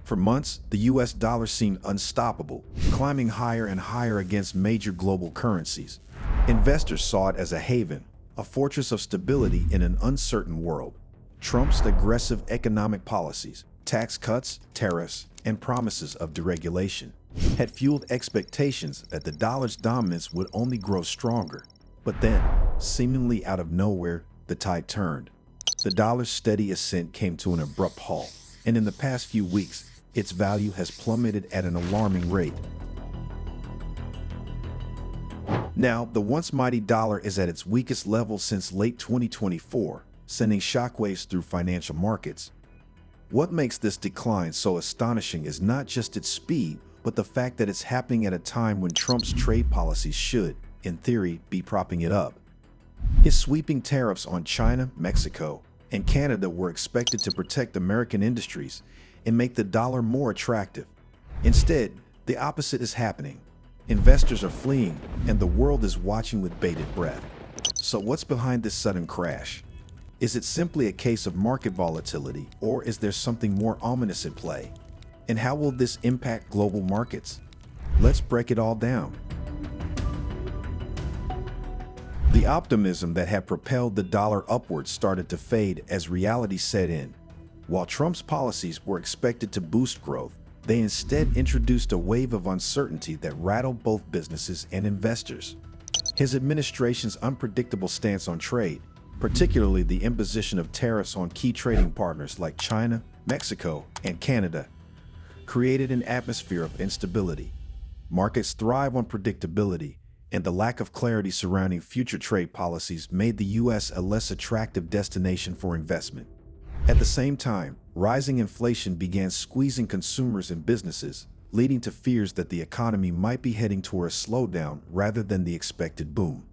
For months, the US dollar seemed unstoppable, climbing higher and higher against major global currencies. Investors saw it as a haven, a fortress of stability in an uncertain world. Trump's aggressive economic policies, tax cuts, tariffs, and promises of deregulation had fueled expectations that the dollar's dominance would only grow stronger. But then, seemingly out of nowhere, the tide turned. The dollar's steady ascent came to an abrupt halt, and in the past few weeks, its value has plummeted at an alarming rate. Now, the once mighty dollar is at its weakest level since late 2024, sending shockwaves through financial markets. What makes this decline so astonishing is not just its speed, but the fact that it's happening at a time when Trump's trade policies should, in theory, be propping it up. His sweeping tariffs on China, Mexico, and Canada were expected to protect American industries and make the dollar more attractive. Instead, the opposite is happening. Investors are fleeing, and the world is watching with bated breath. So what's behind this sudden crash? Is it simply a case of market volatility, or is there something more ominous at play? And how will this impact global markets? Let's break it all down. The optimism that had propelled the dollar upwards started to fade as reality set in. While Trump's policies were expected to boost growth, they instead introduced a wave of uncertainty that rattled both businesses and investors. His administration's unpredictable stance on trade, particularly the imposition of tariffs on key trading partners like China, Mexico, and Canada, created an atmosphere of instability. Markets thrive on predictability, and the lack of clarity surrounding future trade policies made the U.S. a less attractive destination for investment. At the same time, rising inflation began squeezing consumers and businesses, leading to fears that the economy might be heading toward a slowdown rather than the expected boom.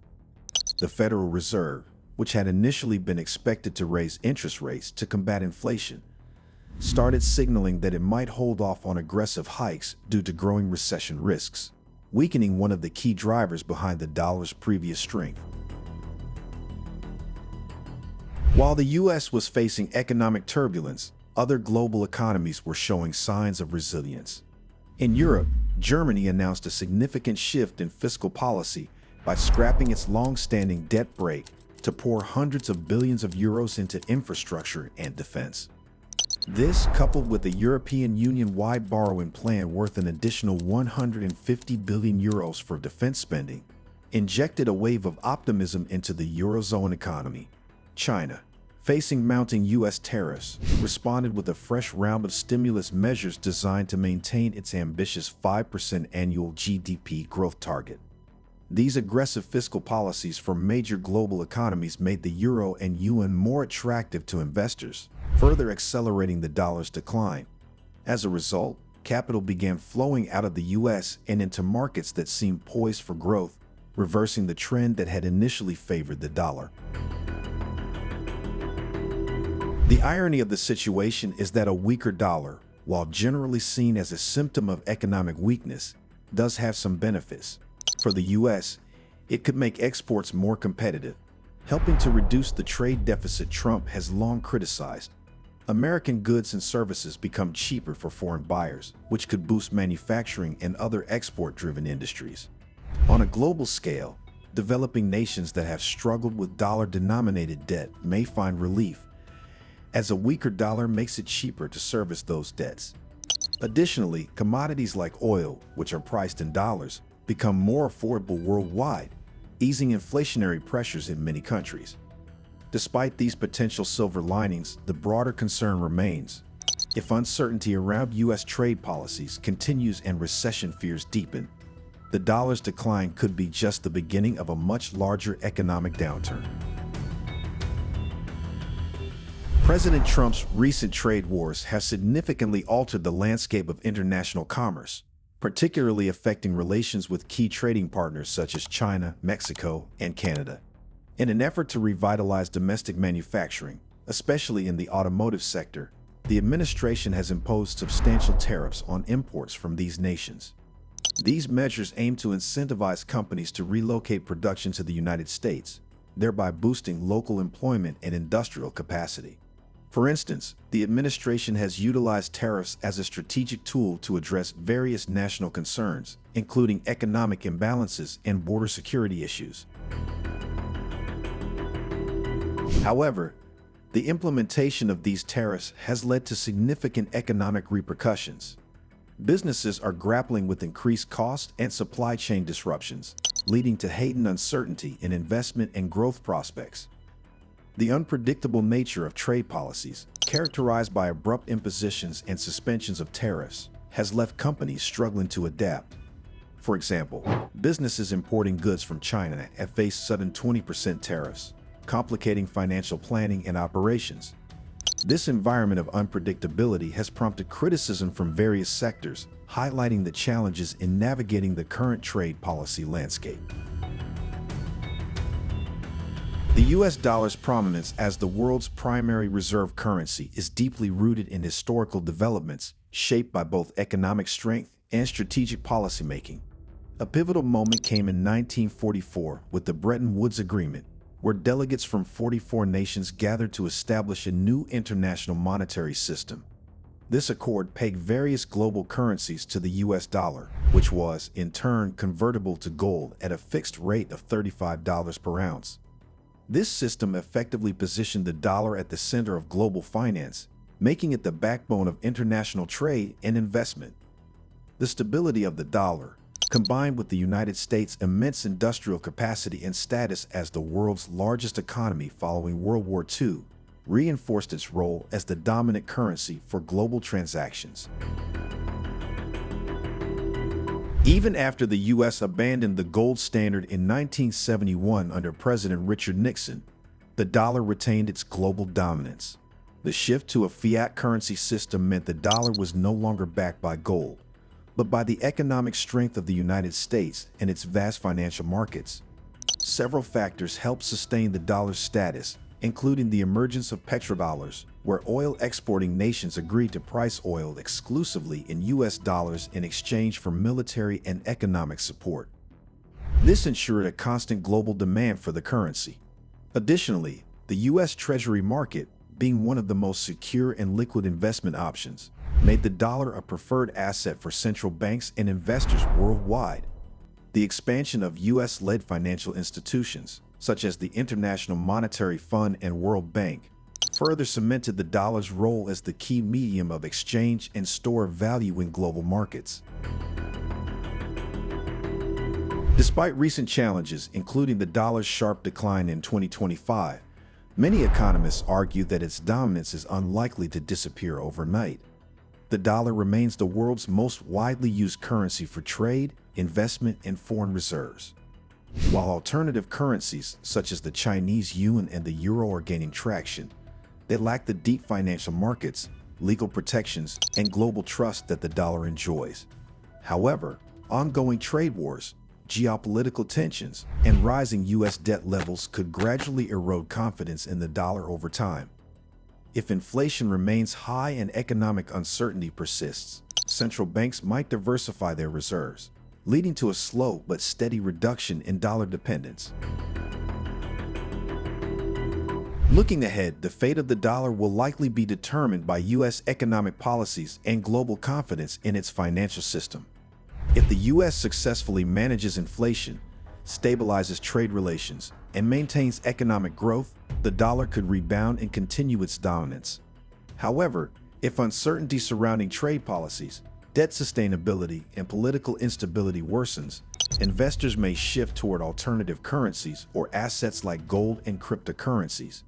The Federal Reserve, which had initially been expected to raise interest rates to combat inflation, started signaling that it might hold off on aggressive hikes due to growing recession risks, weakening one of the key drivers behind the dollar's previous strength. While the U.S. was facing economic turbulence, other global economies were showing signs of resilience. In Europe, Germany announced a significant shift in fiscal policy by scrapping its long-standing debt brake to pour hundreds of billions of euros into infrastructure and defense. This, coupled with a European Union-wide borrowing plan worth an additional 150 billion euros for defense spending, injected a wave of optimism into the Eurozone economy. China, facing mounting U.S. tariffs, responded with a fresh round of stimulus measures designed to maintain its ambitious 5% annual GDP growth target. These aggressive fiscal policies from major global economies made the euro and yuan more attractive to investors, further accelerating the dollar's decline. As a result, capital began flowing out of the U.S. and into markets that seemed poised for growth, reversing the trend that had initially favored the dollar. The irony of the situation is that a weaker dollar, while generally seen as a symptom of economic weakness, does have some benefits. For the U.S., it could make exports more competitive, helping to reduce the trade deficit Trump has long criticized. American goods and services become cheaper for foreign buyers, which could boost manufacturing and other export-driven industries. On a global scale, developing nations that have struggled with dollar-denominated debt may find relief, as a weaker dollar makes it cheaper to service those debts. Additionally, commodities like oil, which are priced in dollars, become more affordable worldwide, easing inflationary pressures in many countries. Despite these potential silver linings, the broader concern remains. If uncertainty around U.S. trade policies continues and recession fears deepen, the dollar's decline could be just the beginning of a much larger economic downturn. President Trump's recent trade wars have significantly altered the landscape of international commerce, particularly affecting relations with key trading partners such as China, Mexico, and Canada. In an effort to revitalize domestic manufacturing, especially in the automotive sector, the administration has imposed substantial tariffs on imports from these nations. These measures aim to incentivize companies to relocate production to the United States, thereby boosting local employment and industrial capacity. For instance, the administration has utilized tariffs as a strategic tool to address various national concerns, including economic imbalances and border security issues. However, the implementation of these tariffs has led to significant economic repercussions. Businesses are grappling with increased costs and supply chain disruptions, leading to heightened uncertainty in investment and growth prospects. The unpredictable nature of trade policies, characterized by abrupt impositions and suspensions of tariffs, has left companies struggling to adapt. For example, businesses importing goods from China have faced sudden 20% tariffs, complicating financial planning and operations. This environment of unpredictability has prompted criticism from various sectors, highlighting the challenges in navigating the current trade policy landscape. The US dollar's prominence as the world's primary reserve currency is deeply rooted in historical developments shaped by both economic strength and strategic policymaking. A pivotal moment came in 1944 with the Bretton Woods Agreement, where delegates from 44 nations gathered to establish a new international monetary system. This accord pegged various global currencies to the US dollar, which was, in turn, convertible to gold at a fixed rate of $35 per ounce. This system effectively positioned the dollar at the center of global finance, making it the backbone of international trade and investment. The stability of the dollar, combined with the United States' immense industrial capacity and status as the world's largest economy following World War II, reinforced its role as the dominant currency for global transactions. Even after the U.S. abandoned the gold standard in 1971 under President Richard Nixon, the dollar retained its global dominance. The shift to a fiat currency system meant the dollar was no longer backed by gold, but by the economic strength of the United States and its vast financial markets. Several factors helped sustain the dollar's status, including the emergence of petrodollars, where oil exporting nations agreed to price oil exclusively in US dollars in exchange for military and economic support. This ensured a constant global demand for the currency. Additionally, the US Treasury market, being one of the most secure and liquid investment options, made the dollar a preferred asset for central banks and investors worldwide. The expansion of US-led financial institutions, such as the International Monetary Fund and World Bank, further cemented the dollar's role as the key medium of exchange and store of value in global markets. Despite recent challenges, including the dollar's sharp decline in 2025, many economists argue that its dominance is unlikely to disappear overnight. The dollar remains the world's most widely used currency for trade, investment, and foreign reserves. While alternative currencies, such as the Chinese yuan and the euro, are gaining traction, they lack the deep financial markets, legal protections, and global trust that the dollar enjoys. However, ongoing trade wars, geopolitical tensions, and rising U.S. debt levels could gradually erode confidence in the dollar over time. If inflation remains high and economic uncertainty persists, central banks might diversify their reserves, leading to a slow but steady reduction in dollar dependence. Looking ahead, the fate of the dollar will likely be determined by U.S. economic policies and global confidence in its financial system. If the U.S. successfully manages inflation, stabilizes trade relations, and maintains economic growth, the dollar could rebound and continue its dominance. However, if uncertainty surrounding trade policies, debt sustainability, and political instability worsens, investors may shift toward alternative currencies or assets like gold and cryptocurrencies.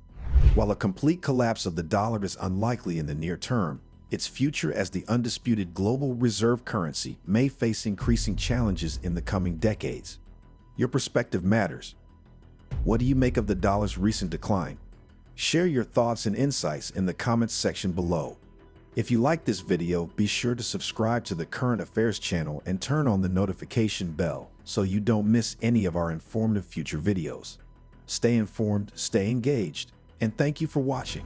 While a complete collapse of the dollar is unlikely in the near term, its future as the undisputed global reserve currency may face increasing challenges in the coming decades. Your perspective matters. What do you make of the dollar's recent decline? Share your thoughts and insights in the comments section below. If you like this video, be sure to subscribe to the Current Affairs channel and turn on the notification bell so you don't miss any of our informative future videos. Stay informed, stay engaged, and thank you for watching.